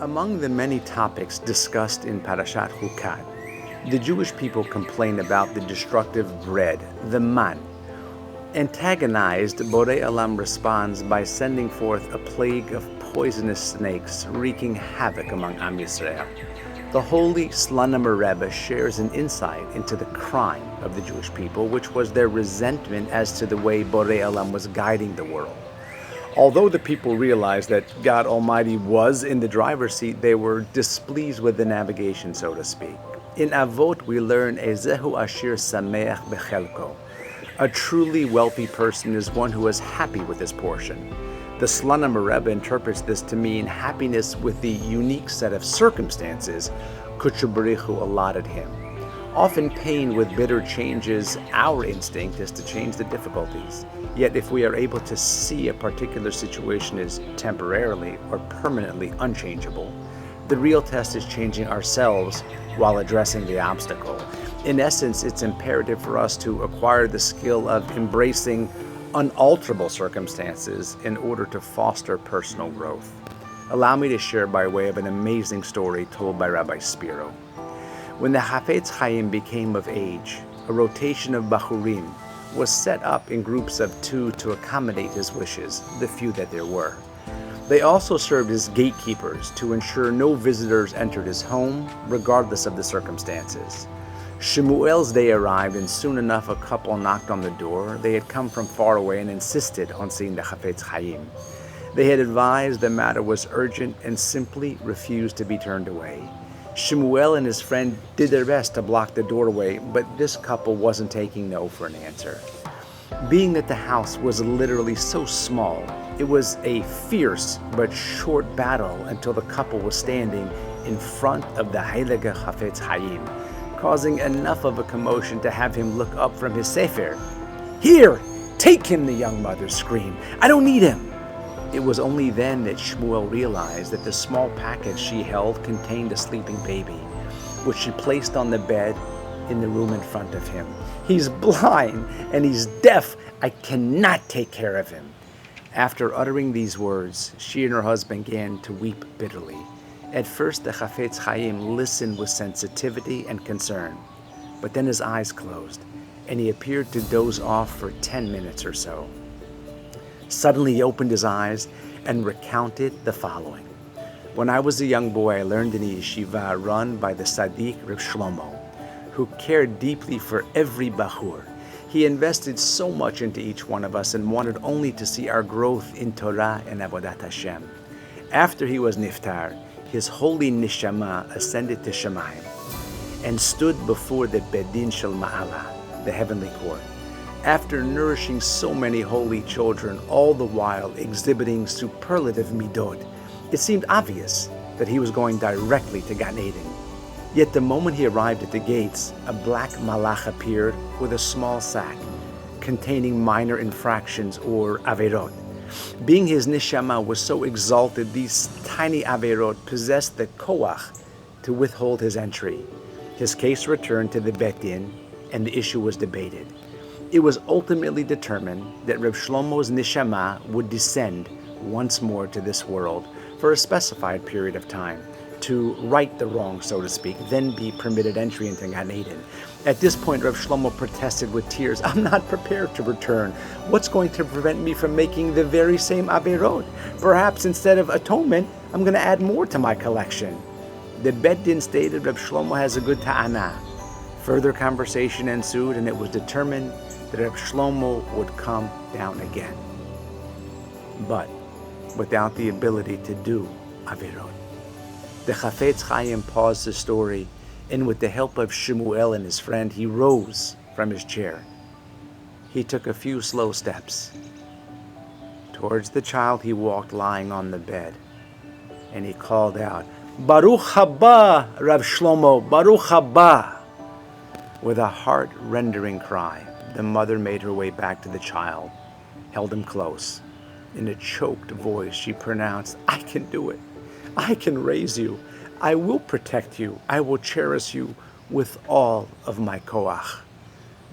Among the many topics discussed in Parashat Chukat, the Jewish people complain about the destructive bread, the man. Antagonized, Borei Olam responds by sending forth a plague of poisonous snakes, wreaking havoc among Am Yisrael. The holy Slonimer Rebbe shares an insight into the crime of the Jewish people, which was their resentment as to the way Borei Olam was guiding the world. Although the people realized that God Almighty was in the driver's seat, they were displeased with the navigation, so to speak. In Avot, we learn Ezehu Ashir Sameach Bechelko. A truly wealthy person is one who is happy with his portion. The Slonimer Rebbe interprets this to mean happiness with the unique set of circumstances Kutsha Baruch Hu allotted him. Often pain with bitter changes, our instinct is to change the difficulties. Yet if we are able to see a particular situation as temporarily or permanently unchangeable, the real test is changing ourselves while addressing the obstacle. In essence, it's imperative for us to acquire the skill of embracing unalterable circumstances in order to foster personal growth. Allow me to share by way of an amazing story told by Rabbi Spiro. When the Hafetz Chaim became of age, a rotation of Bachurim was set up in groups of 2 to accommodate his wishes, the few that there were. They also served as gatekeepers to ensure no visitors entered his home, regardless of the circumstances. Shemuel's day arrived, and soon enough a couple knocked on the door. They had come from far away and insisted on seeing the Hafetz Chaim. They had advised the matter was urgent and simply refused to be turned away. Shemuel and his friend did their best to block the doorway, but this couple wasn't taking no for an answer. Being that the house was literally so small, it was a fierce but short battle until the couple was standing in front of the Heilige Hafetz Chaim, causing enough of a commotion to have him look up from his sefer. "Here, take him," the young mother screamed. "I don't need him." It was only then that Shmuel realized that the small package she held contained a sleeping baby, which she placed on the bed in the room in front of him. "He's blind and he's deaf. I cannot take care of him." After uttering these words, she and her husband began to weep bitterly. At first, the Hafetz Chaim listened with sensitivity and concern, but then his eyes closed, and he appeared to doze off for 10 minutes or so. Suddenly he opened his eyes and recounted the following. "When I was a young boy, I learned in a yeshiva run by the Tzaddik Reb Shlomo, who cared deeply for every Bachur. He invested so much into each one of us and wanted only to see our growth in Torah and Avodat Hashem. After he was niftar, his holy neshama ascended to Shemayim and stood before the Bedin Shel Ma'ala, the heavenly court. After nourishing so many holy children, all the while exhibiting superlative midot, it seemed obvious that he was going directly to Gan Eden. Yet the moment he arrived at the gates, a black malach appeared with a small sack containing minor infractions or averot. Being his neshama was so exalted, these tiny averot possessed the koach to withhold his entry. His case returned to the Bet Din, and the issue was debated. It was ultimately determined that Reb Shlomo's neshama would descend once more to this world for a specified period of time, to right the wrong, so to speak, then be permitted entry into Gan Eden. At this point, Reb Shlomo protested with tears, "I'm not prepared to return. What's going to prevent me from making the very same averot? Perhaps instead of atonement, I'm going to add more to my collection." The Bet Din stated Reb Shlomo has a good ta'ana. Further conversation ensued, and it was determined that Reb Shlomo would come down again, but without the ability to do averot. The Hafetz Chaim paused the story, and with the help of Shemuel and his friend, he rose from his chair. He took a few slow steps. Towards the child he walked lying on the bed, and he called out, "Baruch haba, Rav Shlomo, Baruch haba." With a heart-rendering cry, the mother made her way back to the child, held him close. In a choked voice, she pronounced, "I can do it. I can raise you. I will protect you. I will cherish you with all of my koach."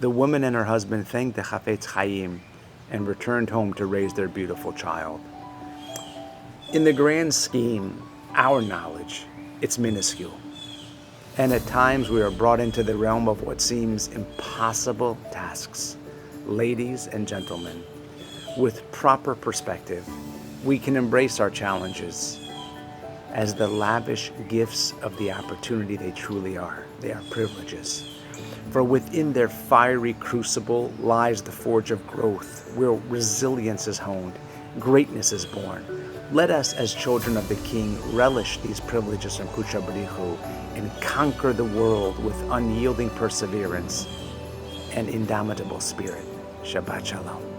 The woman and her husband thanked the Hafetz Chaim and returned home to raise their beautiful child. In the grand scheme, our knowledge, it's minuscule. And at times we are brought into the realm of what seems impossible tasks. Ladies and gentlemen, with proper perspective, we can embrace our challenges as the lavish gifts of the opportunity they truly are. They are privileges. For within their fiery crucible lies the forge of growth, where resilience is honed, greatness is born. Let us, as children of the King, relish these privileges from Kucha B'richu and conquer the world with unyielding perseverance and indomitable spirit. Shabbat Shalom.